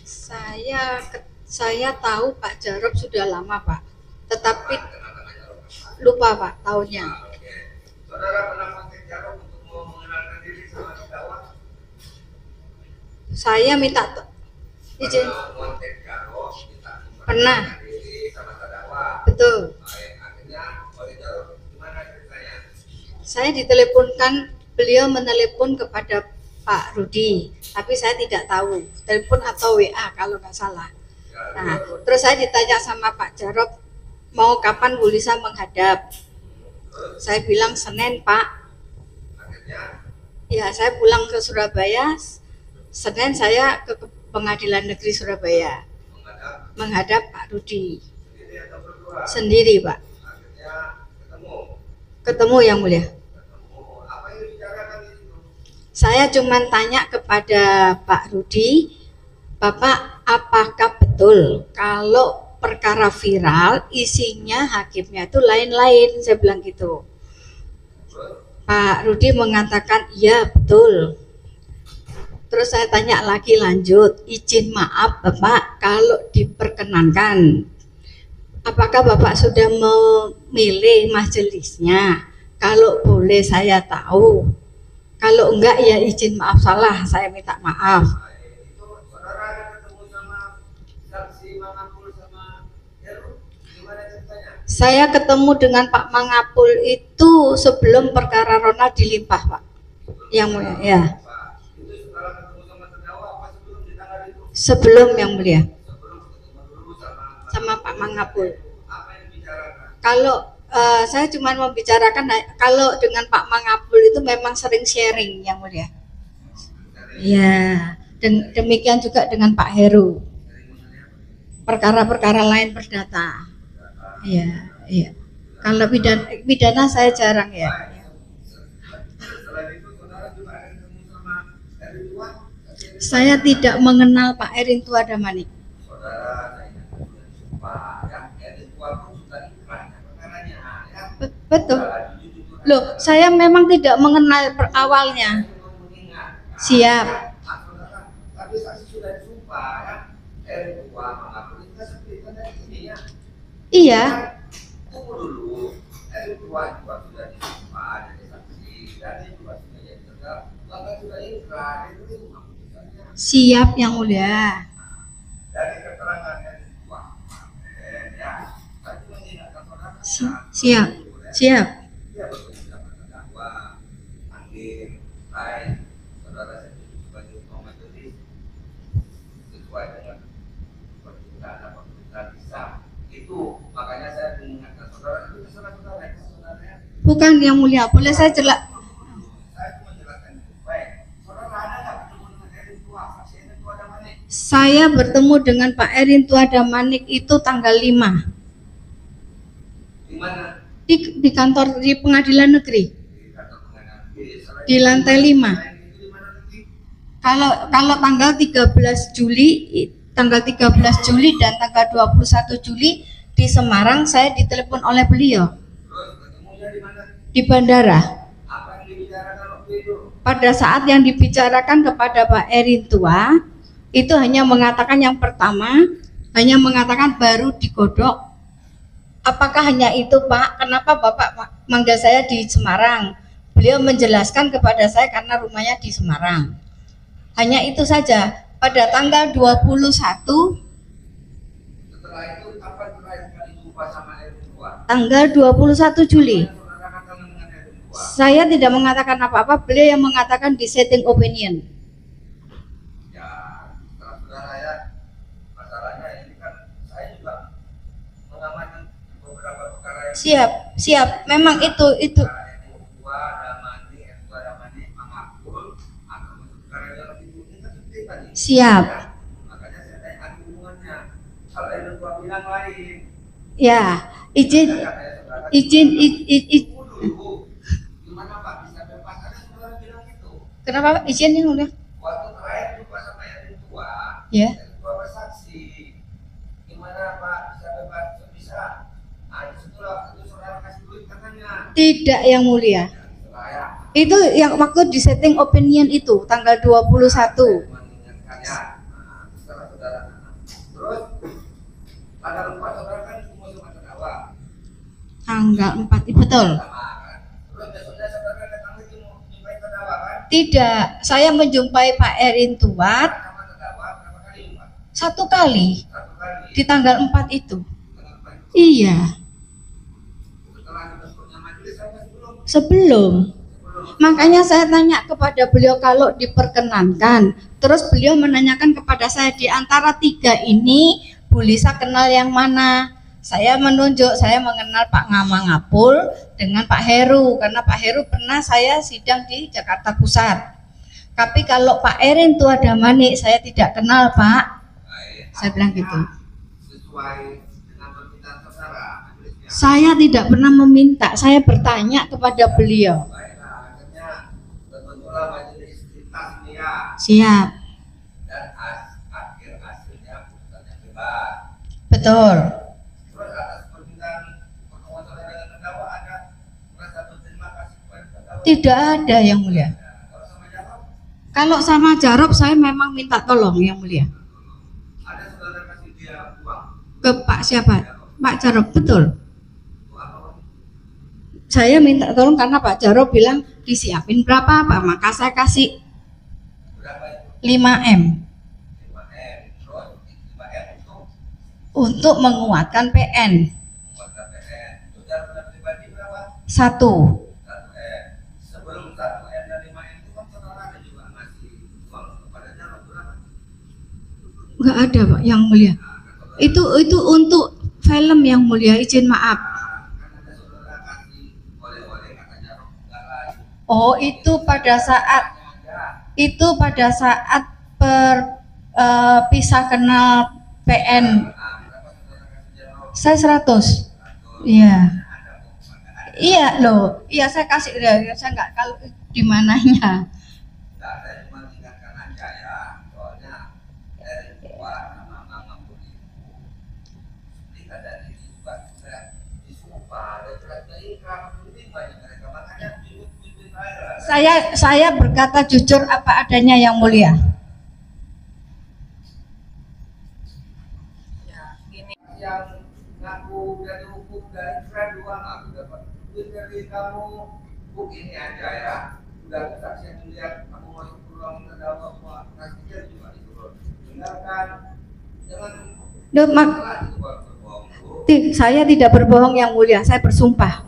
Saya tahu Pak Jarod sudah lama Pak, tetapi lupa Pak tahunnya. Saudara pernah kontak Jarod untuk mengenalkan diri sama terdakwa? Saya minta izin. Pernah. Betul. Saya diteleponkan, beliau menelepon kepada Pak Rudi, tapi saya tidak tahu telepon atau WA kalau nggak salah. Nah, terus saya ditanya sama Pak Jarod, mau kapan Bu Lisa menghadap? Saya bilang Senin Pak. Ya, saya pulang ke Surabaya. Senin saya ke Pengadilan Negeri Surabaya menghadap Pak Rudi. Sendiri Pak. Ketemu yang mulia. Saya cuma tanya kepada Pak Rudi, Bapak, apakah betul kalau perkara viral isinya hakimnya itu lain-lain? Saya bilang gitu. Pak Rudi mengatakan iya betul. Terus saya tanya lagi lanjut, izin maaf Bapak kalau diperkenankan, apakah Bapak sudah memilih majelisnya? Kalau boleh saya tahu. Kalau enggak ya izin maaf salah, saya minta maaf. Saya ketemu dengan Pak Mangapul itu sebelum perkara Ronald dilimpah Pak. Yang mulia, ya. Sebelum yang mulia. Sama Pak Mangapul. Kalau saya cuma membicarakan kalau dengan Pak Mangapul itu memang sering sharing yang mulia. Ya, demikian juga dengan Pak Heru. Perkara-perkara lain perdata. Iya, iya. Kalau pidana saya jarang ya. Saya tidak mengenal Pak Erintua Damanik. Betul. Loh, saya memang tidak mengenal awalnya. Siap. Iya. Siap yang mulia. Siap. Siap. Bukan yang mulia, boleh saya jelas. Saya bertemu dengan Pak Erintua Damanik itu tanggal 5. Di kantor di Pengadilan Negeri. Di lantai 5. Kalau tanggal 13 Juli dan tanggal 21 Juli di Semarang saya ditelepon oleh beliau. Di bandara. Pada saat yang dibicarakan kepada Pak Erintua itu hanya mengatakan yang pertama, hanya mengatakan baru digodok. Apakah hanya itu Pak? Kenapa Bapak manggil saya di Semarang? Beliau menjelaskan kepada saya karena rumahnya di Semarang. Hanya itu saja. Pada tanggal 21. Setelah itu kapan terakhir kali jumpa sama Erintua? Tanggal 21 Juli. Saya tidak mengatakan apa-apa, beliau yang mengatakan dissenting opinion. Ya, saudara ya, masalahnya ini kan saya juga mengamankan beberapa perkara yang siap, memang itu. Siap. Makanya saya tanya hubungannya. Kalau Erintua bilang lain. Ya, izin. Gimana Pak bisa bebas? Ada saudara bilang itu. Kenapa izin yang udah? Waktu terakhir jumpa sama Erintua. Ya. Erintua bersaksi. Gimana Pak bisa bebas? Bisa. Nah, itu saudara kasih duit katanya. Tidak yang mulia. Itu yang waktu di setting opinion itu tanggal 21. tanggal 4 saudara kan ketemu sama terdakwa. Tanggal 4, betul. Sama kan. Terus besoknya saudara datang lagi mau jumpai terdakwa kan? Tidak, saya menjumpai Pak Erin Tuat Sama terdakwa berapa kali Pak? 1 kali Satu kali. di tanggal 4 itu. Tanggal 4 itu. Iya, Setelah dibentuknya majelis apa sebelum? sebelum. Makanya saya tanya kepada beliau kalau diperkenankan. Terus beliau menanyakan kepada saya di antara 3 ini Bu Lisa kenal yang mana? Saya menunjuk, saya mengenal Pak Ngamangapul dengan Pak Heru karena Pak Heru pernah saya sidang di Jakarta Pusat. Tapi kalau Pak Erin Tuadamani saya tidak kenal Pak. Baik. Saya bilang gitu. Sesuai dengan permintaan saudara majelisnya. Saya tidak pernah meminta, saya bertanya kepada beliau. Baiklah, akhirnya terbentuklah majelis lintas ini ya. Siap, Dan akhir hasilnya putusan yang bebas. betul. Terus atas permintaan pertemuan saudara dengan terdakwa ada merasa berterima kasih kepada terdakwa. Tidak ada yang mulia. Kalau sama jawab, Kalau sama Jarop saya memang minta tolong yang mulia. ada saudara kasih dia uang. Ke Pak siapa? Pak Jarop, betul. Untuk apa? Saya minta tolong karena Pak Jarop bilang disiapin berapa Pak, maka saya kasih Berapa itu? 5M 5M. Terus 5M untuk menguatkan PN. buat KPN. Saudara pribadi berapa? 1. 1M. Sebelum 1M dan 5M itu kan saudara ada juga ngasih uang kepada Jarod berapa? Enggak ada Pak yang mulia. Itu untuk film yang mulia, izin maaf. Kan ada saudara kasih oleh-oleh kata Jarod enggak lain. Oh, itu pada saat pisah kenal PN. Berapa saudara kasih Jarod? Saya 100. Iya. Iya loh. Iya saya kasih ya, saya nggak kalau di mananya. Enggak, saya cuma ingatkan aja ya. Soalnya dari luar sama mama pun ibu. Seperti dari juga saya disumpah dan ternyata ikram ini banyak mereka makanya pimpin saya. Saya berkata jujur apa adanya yang mulia. Yang ngaku dari hukum dari Fred doang aku dapat duit dari kamu buk ini aja ya udah kesaksian melihat kamu masuk ke ruang terdakwa wah kasihnya juga itu tinggalkan jangan Duh, salah itu buat berbohong Bu. saya tidak berbohong yang mulia, saya bersumpah.